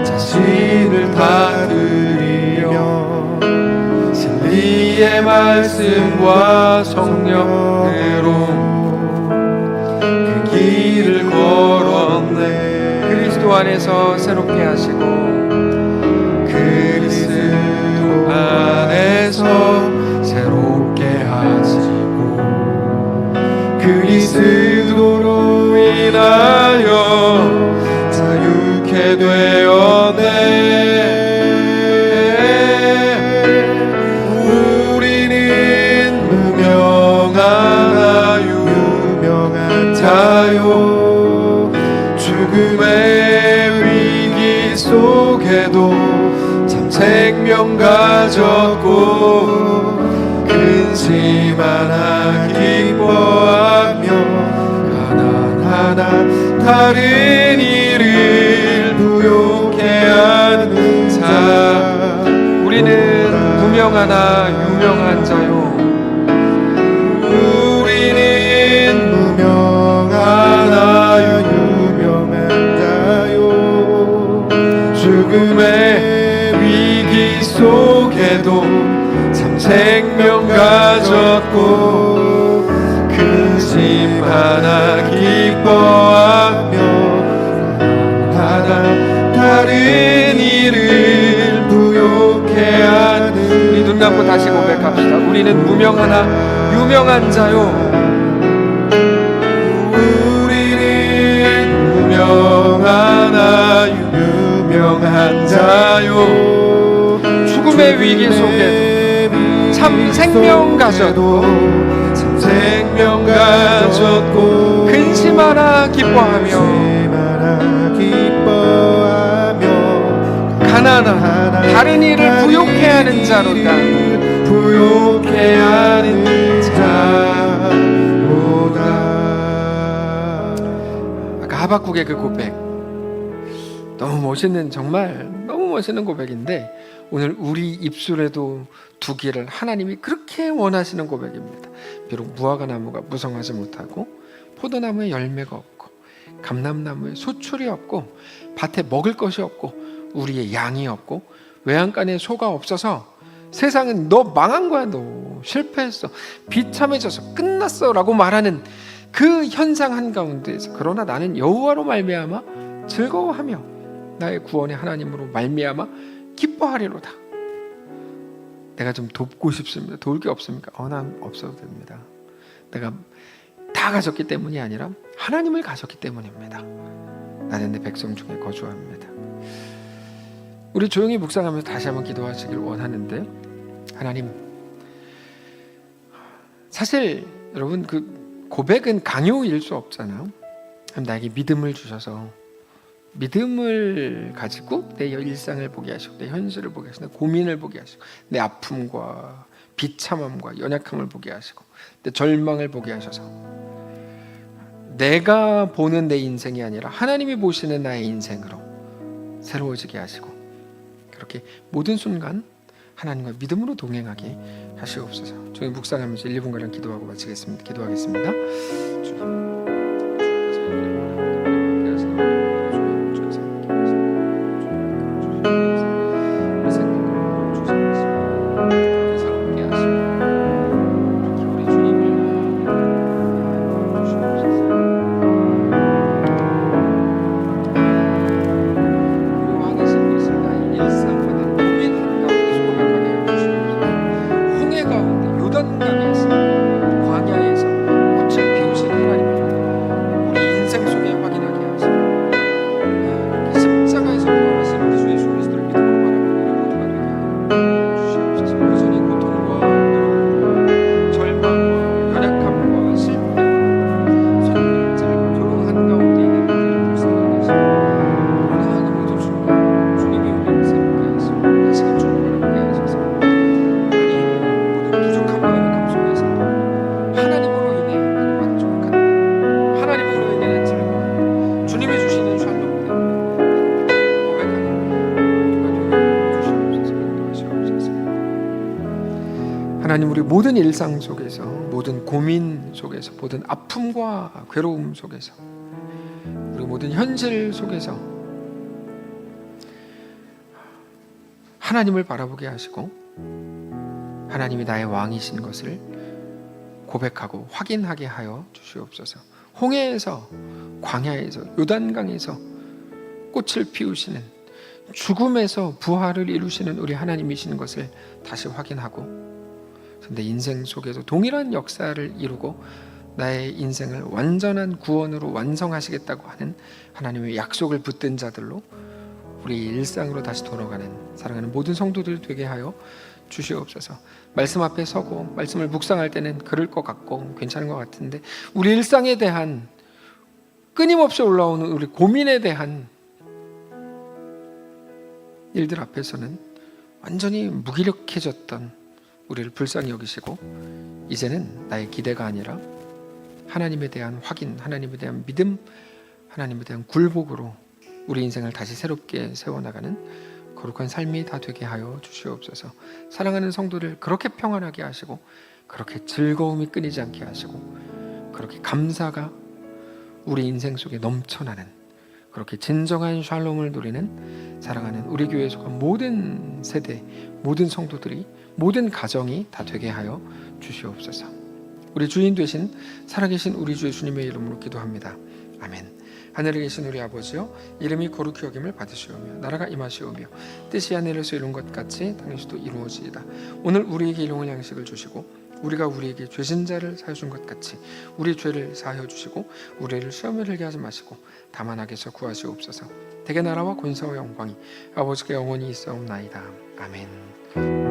자신을 다 드리며 진리의 말씀과 성령으로 그 길을 걸었네. 그리스도 안에서 새롭게 하시고, 그리스도 안에서 새롭게 하시고, 그리스도로 인하여 자유케 되었네. 우리는 무명한 자요, 죽음의 위기 속에도 참 생명 가졌고 근심 하나 기뻐하며 하나 다른 이를 부욕해 하는 자 우리는 무명하나 유명한 자요 우리는 무명하나 유명한 자요 죽음의 위기 속에도 참 생명 가졌고 근심 하나 기뻐하며 하나 다른 이를 부욕해 하는 우리 눈 감고 다시 고백합시다. 우리는 무명하나 유명한 자요 우리는 무명하나 유명한 자요 죽음의 위기 속에도 참 생명 가졌고 참 생명 가졌고 근심 하나 기뻐하며 가난한 다른 이를 부욕해 하는 자로다. 부욕해 하는 자로다. 아까 하박국의 그 고백 너무 멋있는 정말 너무 멋있는 고백인데 오늘 우리 입술에도 두기를 하나님이 그렇게 원하시는 고백입니다. 비록 무화과 나무가 무성하지 못하고 포도나무에 열매가 없고 감람나무에 소출이 없고 밭에 먹을 것이 없고 우리의 양이 없고 외양간에 소가 없어서 세상은 너 망한 거야, 너 실패했어, 비참해져서 끝났어 라고 말하는 그 현상 한가운데에서 그러나 나는 여호와로 말미암아 즐거워하며 나의 구원의 하나님으로 말미암아 기뻐하리로다. 내가 좀 돕고 싶습니다. 도울 게 없습니까? 난 없어도 됩니다. 내가 다 가졌기 때문이 아니라 하나님을 가졌기 때문입니다. 나는 내 백성 중에 거주합니다. 우리 조용히 묵상하면서 다시 한번 기도하시길 원하는데 하나님, 사실 여러분 그 고백은 강요일 수 없잖아요. 나에게 믿음을 주셔서 믿음을 가지고 내 일상을 보게 하시고 내 현실을 보게 하시고 내 고민을 보게 하시고 내 아픔과 비참함과 연약함을 보게 하시고 내 절망을 보게 하셔서 내가 보는 내 인생이 아니라 하나님이 보시는 나의 인생으로 새로워지게 하시고 그렇게 모든 순간 하나님과 믿음으로 동행하게 하시옵소서. 저희 묵상하면서 1, 2분간 기도하고 마치겠습니다. 기도하겠습니다. 주님. 하나님, 우리 모든 일상 속에서, 모든 고민 속에서, 모든 아픔과 괴로움 속에서, 우리 모든 현실 속에서 하나님을 바라보게 하시고 하나님이 나의 왕이신 것을 고백하고 확인하게 하여 주시옵소서. 홍해에서, 광야에서, 요단강에서 꽃을 피우시는, 죽음에서 부활을 이루시는 우리 하나님이시는 것을 다시 확인하고 내 인생 속에도 동일한 역사를 이루고 나의 인생을 완전한 구원으로 완성하시겠다고 하는 하나님의 약속을 붙든 자들로 우리 일상으로 다시 돌아가는 사랑하는 모든 성도들 되게 하여 주시옵소서. 말씀 앞에 서고 말씀을 묵상할 때는 그럴 것 같고 괜찮은 것 같은데 우리 일상에 대한 끊임없이 올라오는 우리 고민에 대한 일들 앞에서는 완전히 무기력해졌던 우리를 불쌍히 여기시고 이제는 나의 기대가 아니라 하나님에 대한 확인, 하나님에 대한 믿음, 하나님에 대한 굴복으로 우리 인생을 다시 새롭게 세워나가는 거룩한 삶이 다 되게 하여 주시옵소서. 사랑하는 성도들 그렇게 평안하게 하시고, 그렇게 즐거움이 끊이지 않게 하시고, 그렇게 감사가 우리 인생 속에 넘쳐나는, 그렇게 진정한 샬롬을 누리는 사랑하는 우리 교회에 속한 모든 세대, 모든 성도들이, 모든 가정이 다 되게 하여 주시옵소서. 우리 주인 되신 살아계신 우리 주 예수님의 이름으로 기도합니다. 아멘. 하늘에 계신 우리 아버지여, 이름이 거룩히 여김을 받으시오며 나라가 임하시오며 뜻이 하늘에서 이룬 것 같이 땅에서도 이루어지이다. 오늘 우리에게 일용할 양식을 주시고, 우리가 우리에게 죄진 자를 사하여 준 것 같이 우리 죄를 사하여 주시고, 우리를 시험에 들게 하지 마시고 다만 악에서 구하시옵소서. 대개 나라와 권세와 영광이 아버지께 영원히 있사옵나이다. 아멘.